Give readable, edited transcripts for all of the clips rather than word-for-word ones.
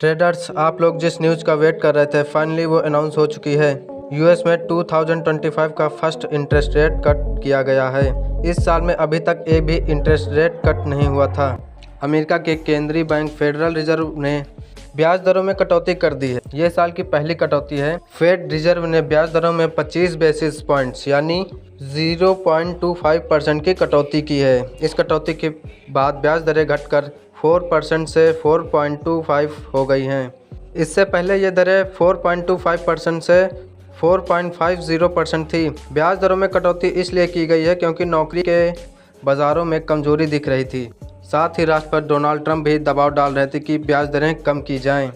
Traders, आप लोग जिस न्यूज़ का वेट कर रहे थे फाइनली वो अनाउंस हो चुकी है। यूएस में 2025 का फर्स्ट इंटरेस्ट रेट कट किया गया है। इस साल में अभी तक एक भी इंटरेस्ट रेट कट नहीं हुआ था। अमेरिका के केंद्रीय बैंक फेडरल रिजर्व ने ब्याज दरों में कटौती कर दी है। ये साल की पहली कटौती है। फेड रिजर्व ने ब्याज दरों में 25 बेसिस पॉइंट्स यानी 0.25% की कटौती की है। इस कटौती के बाद ब्याज दरें घटकर 4% से 4.25 हो गई हैं। इससे पहले ये दरें 4.25% से 4.50% थी। ब्याज दरों में कटौती इसलिए की गई है क्योंकि नौकरी के बाज़ारों में कमजोरी दिख रही थी। साथ ही राष्ट्रपति डोनाल्ड ट्रंप भी दबाव डाल रहे थे कि ब्याज दरें कम की जाएं।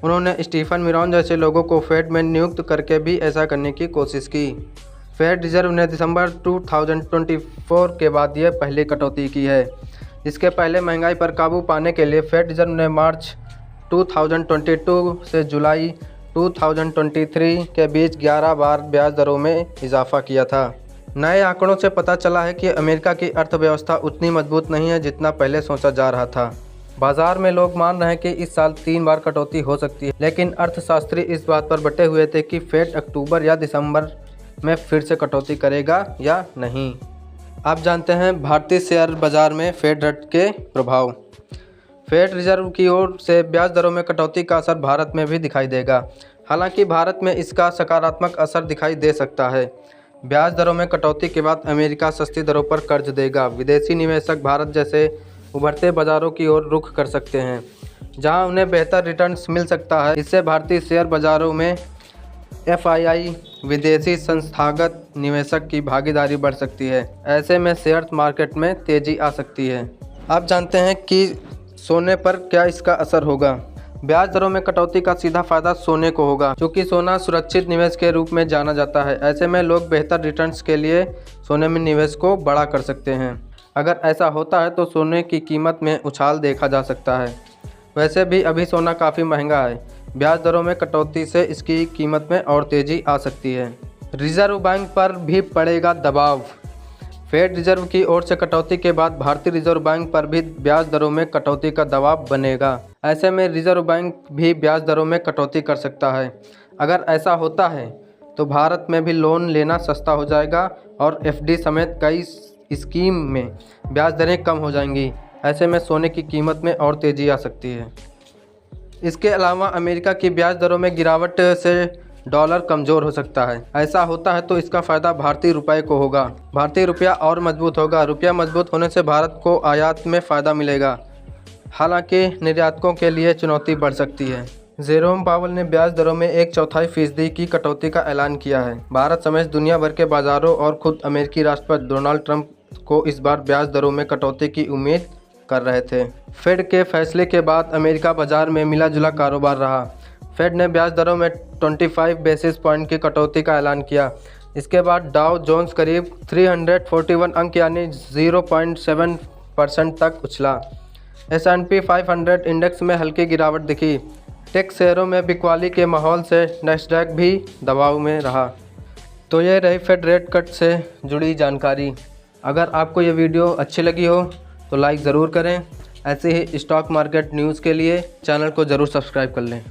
उन्होंने स्टीफन मिरॉन जैसे लोगों को फेड में नियुक्त करके भी ऐसा करने की कोशिश की। फेड रिजर्व ने दिसंबर 2024 के बाद यह पहली कटौती की है। इसके पहले महंगाई पर काबू पाने के लिए फेड रिजर्व ने मार्च 2022 से जुलाई 2023 के बीच 11 बार ब्याज दरों में इजाफा किया था। नए आंकड़ों से पता चला है कि अमेरिका की अर्थव्यवस्था उतनी मजबूत नहीं है जितना पहले सोचा जा रहा था। बाजार में लोग मान रहे हैं कि इस साल 3 बार कटौती हो सकती है, लेकिन अर्थशास्त्री इस बात पर बटे हुए थे कि फेड अक्टूबर या दिसंबर में फिर से कटौती करेगा या नहीं। आप जानते हैं भारतीय शेयर बाजार में फेड रेट के प्रभाव। फेड रिजर्व की ओर से ब्याज दरों में कटौती का असर भारत में भी दिखाई देगा। हालांकि भारत में इसका सकारात्मक असर दिखाई दे सकता है। ब्याज दरों में कटौती के बाद अमेरिका सस्ती दरों पर कर्ज देगा। विदेशी निवेशक भारत जैसे उभरते बाजारों की ओर रुख कर सकते हैं, जहां उन्हें बेहतर रिटर्न्स मिल सकता है। इससे भारतीय शेयर बाजारों में एफआईआई विदेशी संस्थागत निवेशक की भागीदारी बढ़ सकती है। ऐसे में शेयर मार्केट में तेजी आ सकती है। आप जानते हैं कि सोने पर क्या इसका असर होगा। ब्याज दरों में कटौती का सीधा फायदा सोने को होगा, क्योंकि सोना सुरक्षित निवेश के रूप में जाना जाता है। ऐसे में लोग बेहतर रिटर्न्स के लिए सोने में निवेश को बड़ा कर सकते हैं। अगर ऐसा होता है तो सोने की कीमत में उछाल देखा जा सकता है। वैसे भी अभी सोना काफ़ी महंगा है। ब्याज दरों में कटौती से इसकी कीमत में और तेज़ी आ सकती है। रिजर्व बैंक पर भी पड़ेगा दबाव। फेड रिजर्व की ओर से कटौती के बाद भारतीय रिजर्व बैंक पर भी ब्याज दरों में कटौती का दबाव बनेगा। ऐसे में रिजर्व बैंक भी ब्याज दरों में कटौती कर सकता है। अगर ऐसा होता है तो भारत में भी लोन लेना सस्ता हो जाएगा और एफडी समेत कई स्कीम में ब्याज दरें कम हो जाएंगी। ऐसे में सोने की कीमत में और तेज़ी आ सकती है। इसके अलावा अमेरिका की ब्याज दरों में गिरावट से डॉलर कमज़ोर हो सकता है। ऐसा होता है तो इसका फ़ायदा भारतीय रुपये को होगा। भारतीय रुपया और मजबूत होगा। रुपया मजबूत होने से भारत को आयात में फ़ायदा मिलेगा। हालांकि निर्यातकों के लिए चुनौती बढ़ सकती है। जेरोम पावल ने ब्याज दरों में 1/4% की कटौती का ऐलान किया है। भारत समेत दुनिया भर के बाज़ारों और खुद अमेरिकी राष्ट्रपति डोनाल्ड ट्रंप को इस बार ब्याज दरों में कटौती की उम्मीद कर रहे थे। फेड के फैसले के बाद अमेरिका बाजार में मिला जुला कारोबार रहा। फेड ने ब्याज दरों में 25 बेसिस पॉइंट की कटौती का ऐलान किया। इसके बाद डाउ जोन्स करीब 341 अंक यानी 0.7% तक उछला। S&P 500 इंडेक्स में हल्की गिरावट दिखी। टेक शेयरों में बिकवाली के माहौल से नैस्डैक भी दबाव में रहा। तो ये रही फेड रेट कट से जुड़ी जानकारी। अगर आपको ये वीडियो अच्छी लगी हो तो लाइक ज़रूर करें। ऐसे ही स्टॉक मार्केट न्यूज़ के लिए चैनल को ज़रूर सब्सक्राइब कर लें।